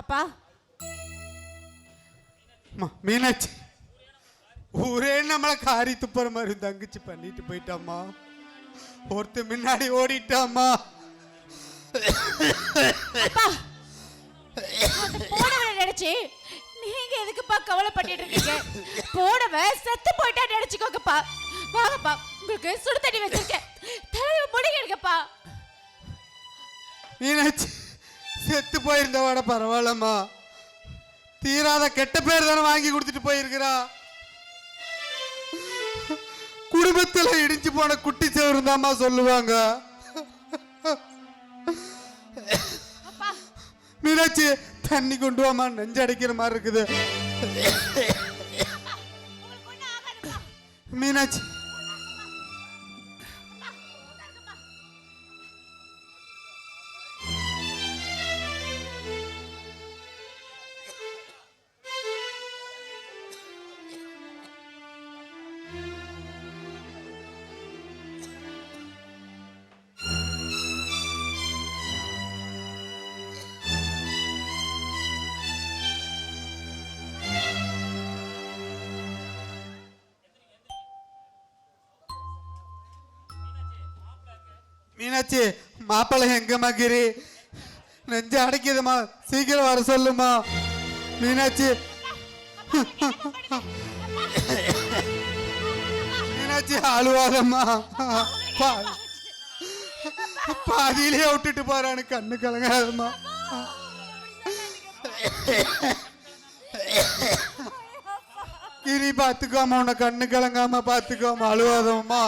அப்பா மீனாட்சி, ஊரே நம்மளை காரி துப்புற மாதிரி தங்கச்சி பண்ணிட்டு போயிட்டாம்மா. ஒருத்த முன்னாடி ஓடிட்டாம்மா. போனவனை நினைச்சு நீங்க எதுக்குப்பா கவலைப்பட்டு இருக்கீங்க? போனவன் செத்து போயிட்டா நினைச்சுக்கோங்கப்பா. வாங்கப்பா, உங்களுக்கு சுடு தண்ணி வச்சிருக்கேன், தலையை முடிங்கப்பா. மீனாட்சி, செத்து போயிருந்தவாட பரவாயில்லம்மா. தீராத கெட்ட பேர் தானே வாங்கி கொடுத்துட்டு போயிருக்கிறா. குடும்பத்துல இடிஞ்சு போன குட்டி சேவரு தாம்மா சொல்லுவாங்க. மீனாட்சி, தண்ணி கொண்டு வாமா, நெஞ்சு அடைக்கிற மாதிரி இருக்குது. மீனாட்சி, மீனாட்சி, மாப்பிள்ளை எங்க மகிரி? நெஞ்ச அடைக்குதுமா, சீக்கிரம் வர சொல்லுமா. மீனாட்சி, மீனாட்சி அழுவாதம்மா. பாதியிலே விட்டுட்டு போறான்னு கண்ணு கலங்காதம்மா. கிரி பாத்துக்கோமா, உன்னை கண்ணு கலங்காம பாத்துக்கோமா, அழுவாதம்மா.